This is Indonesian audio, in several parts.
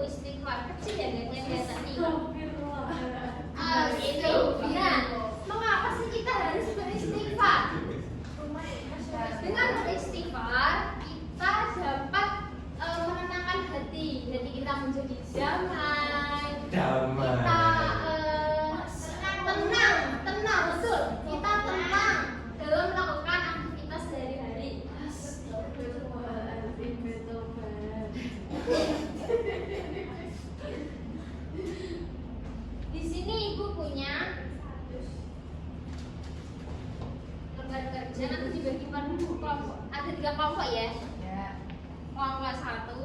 istighfar. Kecil ya kelihatan nih. Gitu. Nah, mengapa sih kita harus beristighfar? Dengan beristighfar kita dapat menenangkan hati kita menjadi damai. Kita tenang, betul. Kita tenang dalam melakukan aktivitas sehari-hari. Di sini ibu punya rekan kerja, nanti dibagi pada kelompok. Ada 3 kelompok ya. Kelompok 1,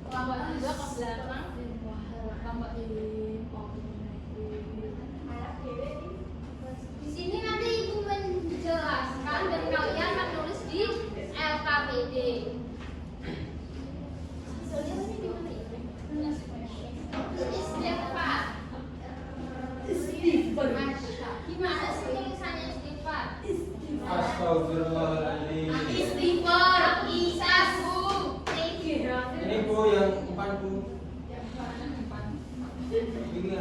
kelompok 2 ke belakang, kelompok ini. Di sini nanti ibu menjelaskan dan kalian menulis di LKPD. Gimana sih tulisannya istighfar? Astagfirullahaladzim. Istighfar, isabu. Ini Bu yang 4 Bu. Ini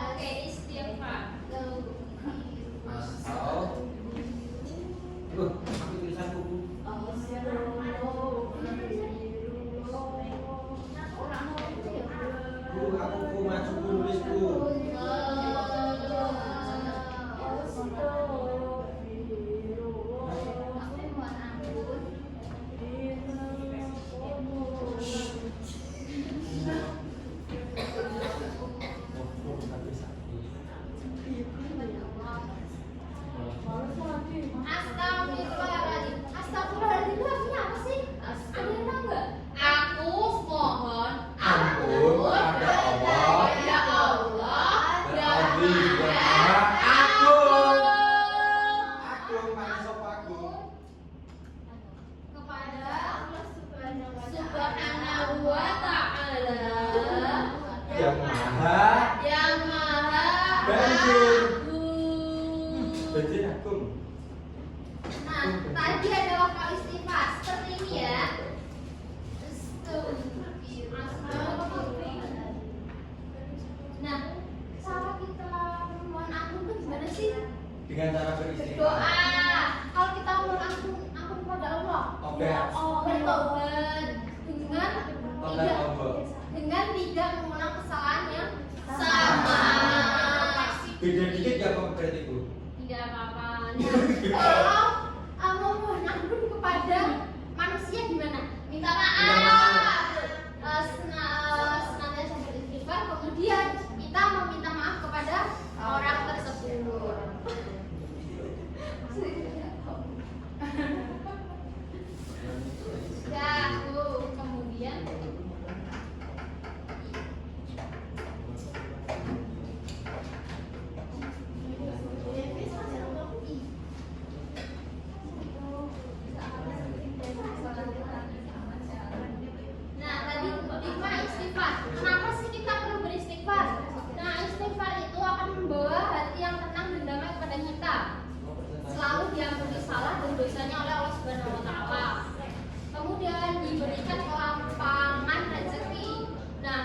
Oke, istighfar. Loh, aku tulisan Bu. Bu, aku maju nulis Bu. Astagfirullahaladzim. Astagfirullahaladzim itu artinya apa sih? Ada yang tahu nggak? Aku mohon Ampun pada Allah. Ya Allah. Berarti aku pada sapa aku. Kepada Allah Subhanahu wa Ta'ala Yang maha banjir. Banjir agung. Nah, tadi ada waktu istighfar seperti ini ya. Nah, cara kita memohon ampun itu gimana sih? Dengan cara beristighfar. Berdoa. Kalau kita mohon ampun kepada Allah, bertobat dengan tidak mengulang kesalahan yang sama. Beda dikit gak kok berarti Bu? Tidak apa-apa. Kalau mohon ampun kepada manusia gimana? Minta maaf. Senantiasa beristighfar, kemudian kita meminta maaf kepada orang tersebut. Ya, Bu. Kemudian nah, tadi gimana istighfar? Kenapa sih kita perlu beristighfar? Nah, istighfar itu akan membawa hati yang tenang dan damai kepada kita. Selalu diampuni salah dan dosanya oleh Allah Subhanahu wa Ta'ala. Kemudian diberikan kelapangan rezeki. Nah,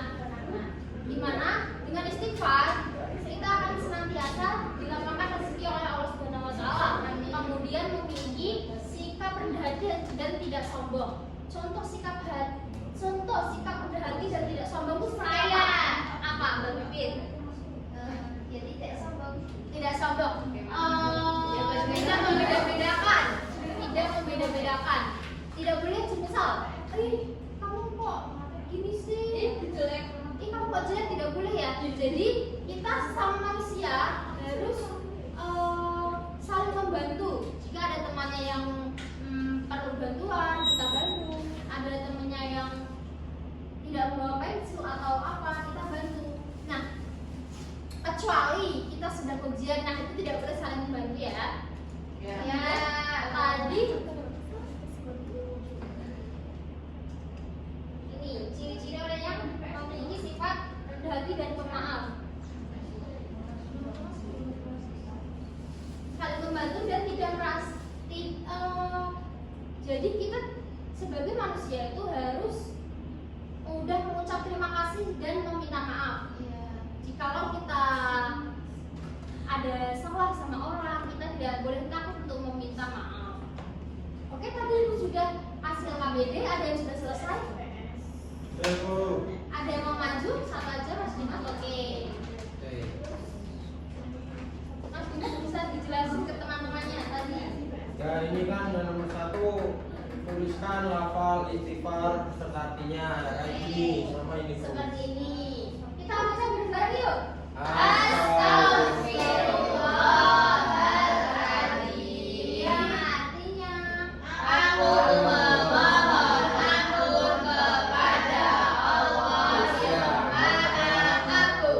gimana? Dengan istighfar kita akan senantiasa dilapangkan rezeki oleh Allah Subhanahu wa Ta'ala. Kemudian memiliki sikap rendah hati dan tidak sombong. Contoh sikap rendah hati dan tidak sombong itu seperti apa? Mbak Pipin? Ya tidak sombong. Tidak sombong. Tidak membeda-bedakan. Tidak boleh misal, kamu kok gini sih? Jelek. Kamu kok jelek? Tidak boleh ya. Jadi kita sesama manusia harus saling membantu. Jika ada temannya yang perlu bantuan, kita bantu. Ada temannya yang tidak membawa pensil atau apa, kita bantu. Nah, Jadi kita sebagai manusia itu harus mudah mengucap terima kasih dan meminta maaf. Jikalau kita ada salah sama orang, kita tidak boleh takut untuk meminta maaf. Oke, tadi itu sudah hasil KBD. Ada yang sudah selesai? Ada yang mau maju? Satu aja Mas Dimas. Oke. Mas Dimas bisa dijelasin ke teman-temannya tadi. Ya ini kan yang nomor 1, tuliskan lafal istighfar beserta artinya ya, kayak gini sama ini tuh. Seperti ini. Kita baca bareng yuk. Astagfirullahaladzim. Yang artinya aku memohon ampun kepada Allah Subhanahu.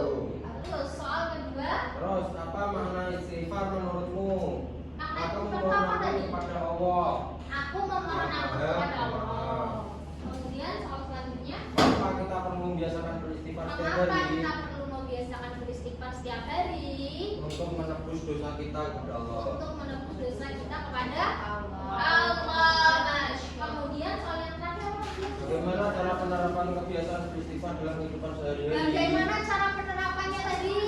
Terus soal kedua. Terus apa makna istighfar menurutmu? Makna Aku istighfar memohon apa ampun tadi? kepada Allah. Aku memohon ampun kepada Allah. Kemudian soal selanjutnya. Maka kita perlu membiasakan beristighfar setiap Mengapa hari kita perlu membiasakan beristighfar setiap hari? untuk menebus dosa kita kepada Allah. Untuk menebus dosa kita kepada Allah. Kemudian soal yang terakhir apa? Bagaimana cara penerapan kebiasaan beristighfar dalam kehidupan sehari-hari? Bagaimana cara penerapannya tadi?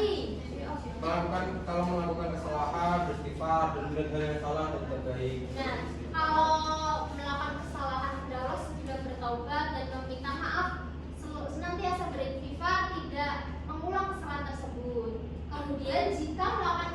Melakukan kalau melakukan kesalahan beristighfar dan melihat hal yang salah dan tidak baik. Nah, kalau melakukan kesalahan hendaklah sudah bertaubat dan meminta maaf, senantiasa beristighfar, tidak mengulang kesalahan tersebut. Kemudian jika melakukan